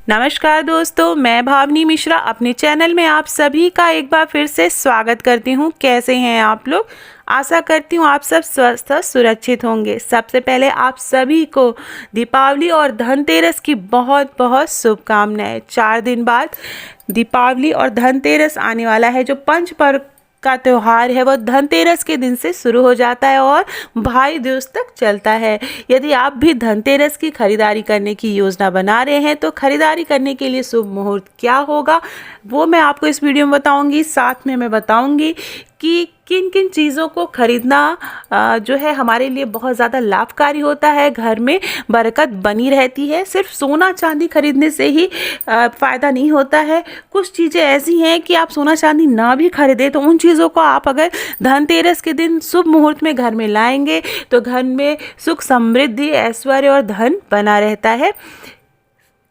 नमस्कार दोस्तों, मैं भावनी मिश्रा अपने चैनल में आप सभी का एक बार फिर से स्वागत करती हूँ। कैसे हैं आप लोग? आशा करती हूँ आप सब स्वस्थ और सुरक्षित होंगे। सबसे पहले आप सभी को दीपावली और धनतेरस की बहुत बहुत शुभकामनाएं। 4 दिन बाद दीपावली और धनतेरस आने वाला है। जो पंच पर्व का त्यौहार है वो धनतेरस के दिन से शुरू हो जाता है और भाई दूज तक चलता है। यदि आप भी धनतेरस की खरीदारी करने की योजना बना रहे हैं तो खरीदारी करने के लिए शुभ मुहूर्त क्या होगा वो मैं आपको इस वीडियो में बताऊंगी। साथ में मैं बताऊंगी कि किन किन चीज़ों को खरीदना जो है हमारे लिए बहुत ज़्यादा लाभकारी होता है, घर में बरकत बनी रहती है। सिर्फ सोना चांदी खरीदने से ही फ़ायदा नहीं होता है। कुछ चीज़ें ऐसी हैं कि आप सोना चांदी ना भी खरीदें तो उन चीज़ों को आप अगर धनतेरस के दिन शुभ मुहूर्त में घर में लाएंगे तो घर में सुख समृद्धि ऐश्वर्य और धन बना रहता है।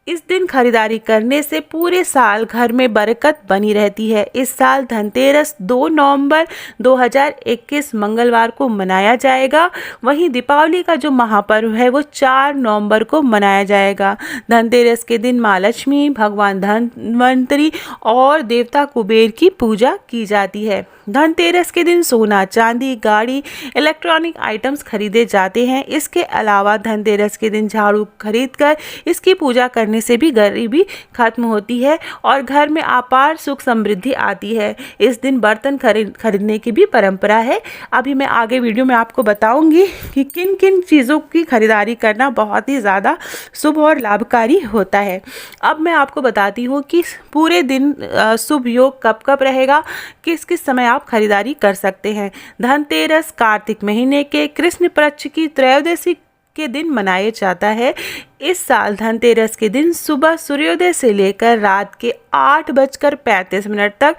इस दिन खरीदारी करने से पूरे साल घर में बरकत बनी रहती है। इस साल धनतेरस 2 नवंबर 2021 मंगलवार को मनाया जाएगा। वहीं दीपावली का जो महापर्व है वो 4 नवंबर को मनाया जाएगा। धनतेरस के दिन माँ लक्ष्मी, भगवान धन्वंतरी और देवता कुबेर की पूजा की जाती है। धनतेरस के दिन सोना चांदी गाड़ी इलेक्ट्रॉनिक आइटम्स खरीदे जाते हैं। इसके अलावा धनतेरस के दिन झाड़ू खरीदकर इसकी पूजा करने से भी गरीबी खत्म होती है और घर में अपार सुख समृद्धि आती है। इस दिन बर्तन खरीदने की भी परंपरा है। अभी मैं आगे वीडियो में आपको बताऊंगी कि किन किन चीज़ों की खरीदारी करना बहुत ही ज़्यादा शुभ और लाभकारी होता है। अब मैं आपको बताती हूँ कि पूरे दिन शुभ योग कब कब रहेगा, किस किस समय आप खरीदारी कर सकते हैं। धनतेरस कार्तिक महीने के कृष्ण पक्ष की त्रयोदशी के दिन मनाया जाता है। इस साल धनतेरस के दिन सुबह सूर्योदय से लेकर रात के 8:35 तक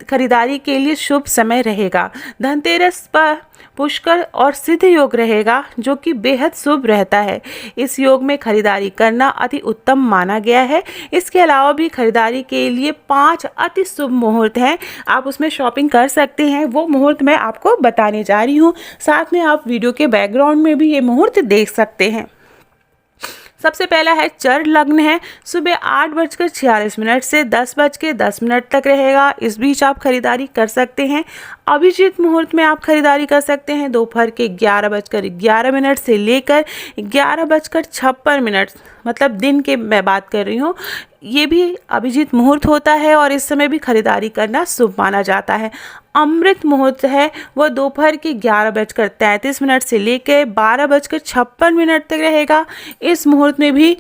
खरीदारी के लिए शुभ समय रहेगा। धनतेरस पर पुष्कर और सिद्ध योग रहेगा जो कि बेहद शुभ रहता है। इस योग में खरीदारी करना अति उत्तम माना गया है। इसके अलावा भी खरीदारी के लिए 5 अति शुभ मुहूर्त हैं, आप उसमें शॉपिंग कर सकते हैं। वो मुहूर्त मैं आपको बताने जा रही हूँ। साथ में आप वीडियो के बैकग्राउंड में भी ये मुहूर्त देख सकते हैं। सबसे पहला है चर लग्न है। सुबह 8:46 से 10:10 तक रहेगा। इस बीच आप खरीदारी कर सकते हैं। अभिजीत मुहूर्त में आप खरीदारी कर सकते हैं दोपहर के 11:11 से लेकर 11:56, मतलब दिन के मैं बात कर रही हूँ। ये भी अभिजीत मुहूर्त होता है और इस समय भी खरीदारी करना शुभ माना जाता है। अमृत मुहूर्त है वो दोपहर के 11:33 से लेकर 12:56 तक रहेगा। इस मुहूर्त में भी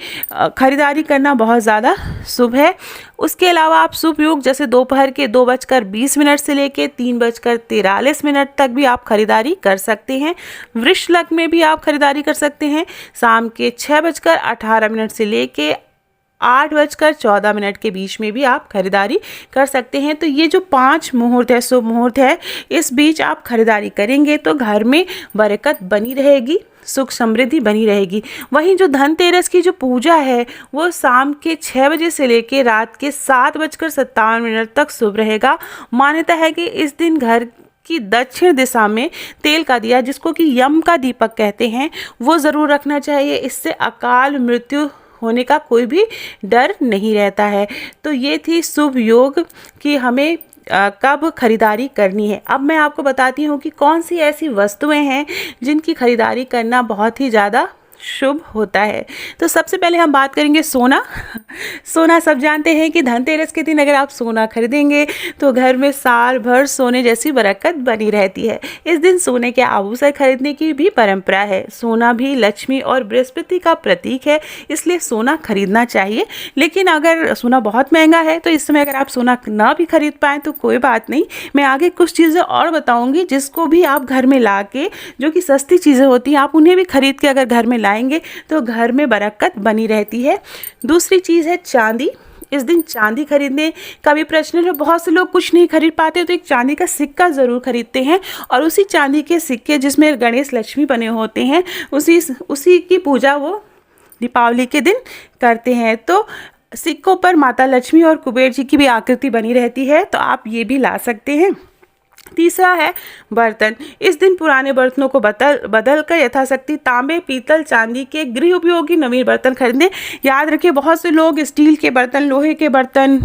खरीदारी करना बहुत ज़्यादा शुभ है। उसके अलावा आप शुभ योग जैसे दोपहर के 2:20 से लेकर 3:43 तक भी आप खरीदारी कर सकते हैं। वृष लग्न में भी आप खरीदारी कर सकते हैं। शाम के 6:18 से लेकर 8:14 के बीच में भी आप खरीदारी कर सकते हैं। तो ये जो 5 मुहूर्त है, शुभ मुहूर्त है, इस बीच आप खरीदारी करेंगे तो घर में बरकत बनी रहेगी, सुख समृद्धि बनी रहेगी। वहीं जो धनतेरस की जो पूजा है वो शाम के 6 बजे से लेकर रात के 7:57 तक शुभ रहेगा। मान्यता है कि इस दिन घर की दक्षिण दिशा में तेल का दिया, जिसको कि यम का दीपक कहते हैं, वो ज़रूर रखना चाहिए। इससे अकाल मृत्यु होने का कोई भी डर नहीं रहता है। तो ये थी शुभ योग कि हमें कब खरीदारी करनी है। अब मैं आपको बताती हूँ कि कौन सी ऐसी वस्तुएं हैं जिनकी खरीदारी करना बहुत ही ज़्यादा शुभ होता है। तो सबसे पहले हम बात करेंगे सोना। सोना सब जानते हैं कि धनतेरस के दिन अगर आप सोना खरीदेंगे तो घर में साल भर सोने जैसी बरकत बनी रहती है। इस दिन सोने के आभूषण खरीदने की भी परंपरा है। सोना भी लक्ष्मी और बृहस्पति का प्रतीक है, इसलिए सोना खरीदना चाहिए। लेकिन अगर सोना बहुत महंगा है तो इस समय अगर आप सोना ना भी खरीद पाएँ तो कोई बात नहीं, मैं आगे कुछ चीज़ें और बताऊँगी जिसको भी आप घर में ला के, जो कि सस्ती चीज़ें होती हैं, आप उन्हें भी खरीद के अगर घर में लाएंगे तो घर में बरकत बनी रहती है। दूसरी चीज़ है चांदी। इस दिन चांदी खरीदने का भी प्रश्न है। बहुत से लोग कुछ नहीं खरीद पाते तो एक चांदी का सिक्का ज़रूर खरीदते हैं और उसी चांदी के सिक्के जिसमें गणेश लक्ष्मी बने होते हैं उसी की पूजा वो दीपावली के दिन करते हैं। तो सिक्कों पर माता लक्ष्मी और कुबेर जी की भी आकृति बनी रहती है, तो आप ये भी ला सकते हैं। तीसरा है बर्तन। इस दिन पुराने बर्तनों को बदल कर यथाशक्ति तांबे, पीतल, चांदी के गृह उपयोगी नवीन बर्तन खरीदें। याद रखिए, बहुत से लोग स्टील के बर्तन, लोहे के बर्तन,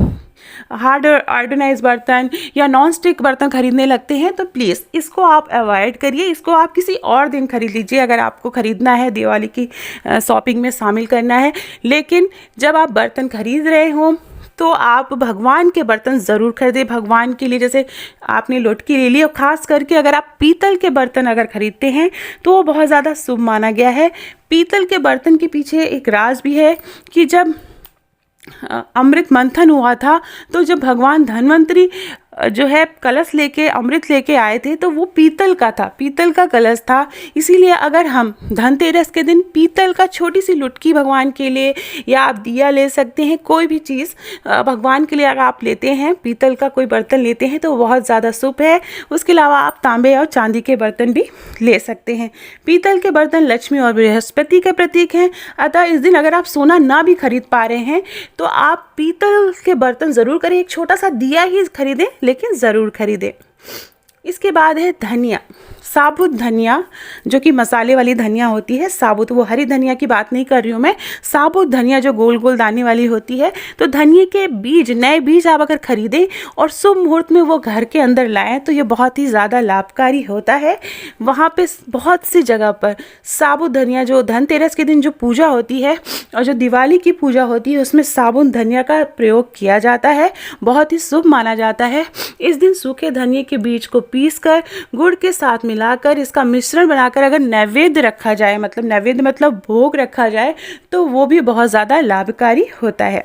हार्ड आयोडीनाइज बर्तन या नॉन स्टिक बर्तन खरीदने लगते हैं, तो प्लीज़ इसको आप अवॉइड करिए। इसको आप किसी और दिन खरीद लीजिए अगर आपको ख़रीदना है, दिवाली की शॉपिंग में शामिल करना है। लेकिन जब आप बर्तन खरीद रहे हों तो आप भगवान के बर्तन ज़रूर खरीदें। भगवान के लिए जैसे आपने लोटकी ले ली, और ख़ास करके अगर आप पीतल के बर्तन अगर खरीदते हैं तो वो बहुत ज़्यादा शुभ माना गया है। पीतल के बर्तन के पीछे एक राज भी है कि जब अमृत मंथन हुआ था तो जब भगवान धन्वंतरी जो है कलश लेके अमृत लेके आए थे तो वो पीतल का था, पीतल का कलश था। इसीलिए अगर हम धनतेरस के दिन पीतल का छोटी सी लुटकी भगवान के लिए, या आप दिया ले सकते हैं, कोई भी चीज़ भगवान के लिए अगर आप लेते हैं, पीतल का कोई बर्तन लेते हैं तो बहुत ज़्यादा शुभ है। उसके अलावा आप तांबे और चांदी के बर्तन भी ले सकते हैं। पीतल के बर्तन लक्ष्मी और बृहस्पति के प्रतीक हैं, अतः इस दिन अगर आप सोना ना भी खरीद पा रहे हैं तो आप पीतल के बर्तन ज़रूर करें। एक छोटा सा दिया ही खरीदें, लेकिन ज़रूर खरीदें। इसके बाद है धनिया, साबुत धनिया, जो कि मसाले वाली धनिया होती है, साबुत, वो हरी धनिया की बात नहीं कर रही हूँ मैं, साबुत धनिया जो गोल गोल दाने वाली होती है। तो धनिया के बीज, नए बीज आप अगर खरीदें और शुभ मुहूर्त में वो घर के अंदर लाएं तो ये बहुत ही ज़्यादा लाभकारी होता है। वहाँ पे बहुत सी जगह पर साबुत धनिया, जो धनतेरस के दिन जो पूजा होती है और जो दिवाली की पूजा होती है, उसमें साबुत धनिया का प्रयोग किया जाता है, बहुत ही शुभ माना जाता है। इस दिन सूखे धनिया के बीज को पीसकर गुड़ के साथ मिलाकर इसका मिश्रण बनाकर अगर नैवेद्य रखा जाए, मतलब नैवेद्य मतलब भोग रखा जाए, तो वो भी बहुत ज़्यादा लाभकारी होता है।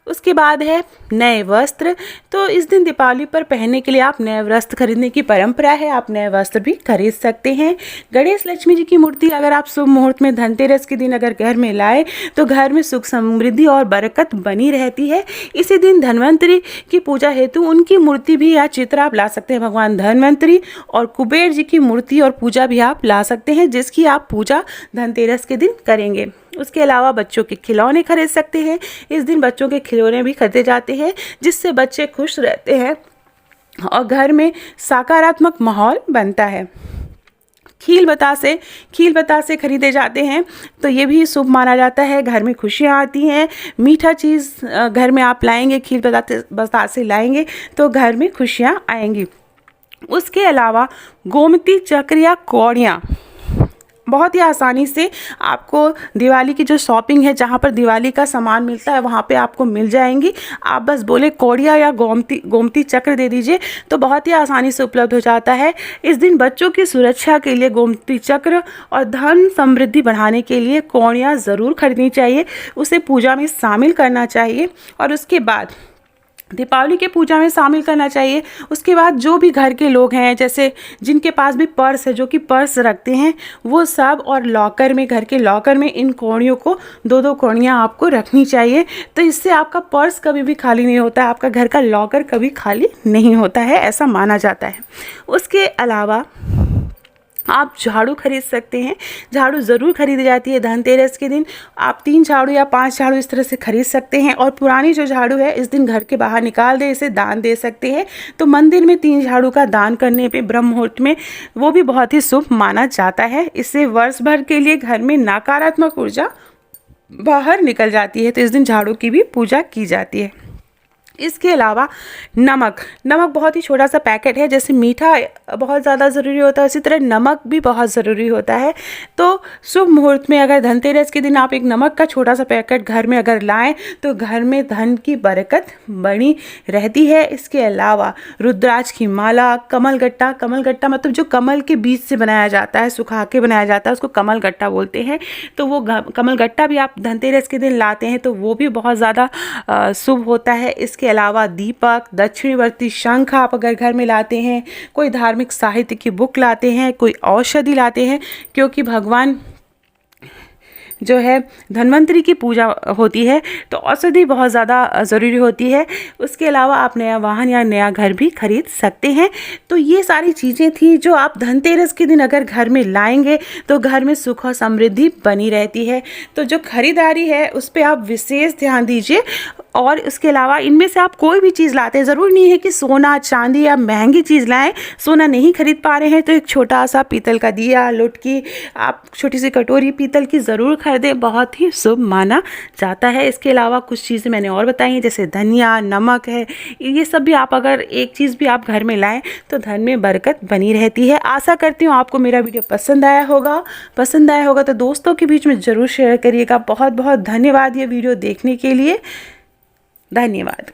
उसके बाद है नए वस्त्र। तो इस दिन दीपावली पर पहनने के लिए आप नए वस्त्र खरीदने की परंपरा है, आप नए वस्त्र भी खरीद सकते हैं। गणेश लक्ष्मी जी की मूर्ति अगर आप शुभ मुहूर्त में धनतेरस के दिन अगर घर में लाए तो घर में सुख समृद्धि और बरकत बनी रहती है। इसी दिन धन्वंतरी की पूजा हेतु उनकी मूर्ति भी या चित्र आप ला सकते हैं। भगवान धन्वंतरी और कुबेर जी की मूर्ति और पूजा भी आप ला सकते हैं, जिसकी आप पूजा धनतेरस के दिन करेंगे। उसके अलावा बच्चों के खिलौने खरीद सकते हैं। इस दिन बच्चों के खिलौने भी खरीदे जाते हैं, जिससे बच्चे खुश रहते हैं और घर में सकारात्मक माहौल बनता है। खील बतासे खरीदे जाते हैं, तो ये भी शुभ माना जाता है। घर में खुशियाँ आती हैं, मीठा चीज़ घर में आप लाएंगे, खील बतासे लाएंगे तो घर में खुशियाँ आएंगी। उसके अलावा गोमती चक्र या कौड़ियाँ बहुत ही आसानी से आपको दिवाली की जो शॉपिंग है, जहाँ पर दिवाली का सामान मिलता है, वहाँ पे आपको मिल जाएंगी। आप बस बोले कौड़िया या गोमती चक्र दे दीजिए तो बहुत ही आसानी से उपलब्ध हो जाता है। इस दिन बच्चों की सुरक्षा के लिए गोमती चक्र और धन समृद्धि बढ़ाने के लिए कौड़ियाँ ज़रूर खरीदनी चाहिए, उसे पूजा में शामिल करना चाहिए और उसके बाद दीपावली के पूजा में शामिल करना चाहिए। उसके बाद जो भी घर के लोग हैं, जैसे जिनके पास भी पर्स है, जो कि पर्स रखते हैं, वो सब, और लॉकर में, घर के लॉकर में इन कौड़ियों को 2-2 कौड़ियाँ आपको रखनी चाहिए। तो इससे आपका पर्स कभी भी खाली नहीं होता है, आपका घर का लॉकर कभी खाली नहीं होता है, ऐसा माना जाता है। उसके अलावा आप झाड़ू खरीद सकते हैं। झाड़ू ज़रूर खरीदी जाती है धनतेरस के दिन। आप 3 झाड़ू या 5 झाड़ू इस तरह से खरीद सकते हैं, और पुरानी जो झाड़ू है इस दिन घर के बाहर निकाल दे, इसे दान दे सकते हैं। तो मंदिर में 3 झाड़ू का दान करने पे ब्रह्म मुहूर्त में वो भी बहुत ही शुभ माना जाता है। इससे वर्ष भर के लिए घर में नकारात्मक ऊर्जा बाहर निकल जाती है, तो इस दिन झाड़ू की भी पूजा की जाती है। इसके अलावा नमक बहुत ही छोटा सा पैकेट है। जैसे मीठा बहुत ज़्यादा ज़रूरी होता है, उसी तरह नमक भी बहुत ज़रूरी होता है। तो शुभ मुहूर्त में अगर धनतेरस के दिन आप एक नमक का छोटा सा पैकेट घर में अगर लाएं तो घर में धन की बरकत बनी रहती है। इसके अलावा रुद्राक्ष की माला, कमलगट्टा मतलब जो कमल के बीज से बनाया जाता है, सुखा के बनाया जाता है, उसको कमलगट्टा बोलते हैं। तो वो कमलगट्टा भी आप धनतेरस के दिन लाते हैं तो वो भी बहुत ज़्यादा शुभ होता है। इसके अलावा दीपक, दक्षिणवर्ती शंख आप अगर घर में लाते हैं, कोई धार्मिक साहित्य की बुक लाते हैं, कोई औषधि लाते हैं, क्योंकि भगवान जो है धन्वंतरी की पूजा होती है तो औषधि बहुत ज़्यादा ज़रूरी होती है। उसके अलावा आप नया वाहन या नया घर भी खरीद सकते हैं। तो ये सारी चीज़ें थी जो आप धनतेरस के दिन अगर घर में लाएंगे तो घर में सुख और समृद्धि बनी रहती है। तो जो खरीदारी है उस पर आप विशेष ध्यान दीजिए। और उसके अलावा इनमें से आप कोई भी चीज़ लाते हैं, ज़रूरी नहीं है कि सोना चांदी या महंगी चीज़ लाएं। सोना नहीं खरीद पा रहे हैं तो एक छोटा सा पीतल का दिया, लुटकी, आप छोटी सी कटोरी पीतल की ज़रूर खरीदें, बहुत ही शुभ माना जाता है। इसके अलावा कुछ चीज़ें मैंने और बताई हैं, जैसे धनिया, नमक है, ये सब भी आप अगर एक चीज़ भी आप घर में लाएं तो धन में बरकत बनी रहती है। आशा करती हूँ आपको मेरा वीडियो पसंद आया होगा तो दोस्तों के बीच में ज़रूर शेयर करिएगा। बहुत बहुत धन्यवाद ये वीडियो देखने के लिए। धन्यवाद।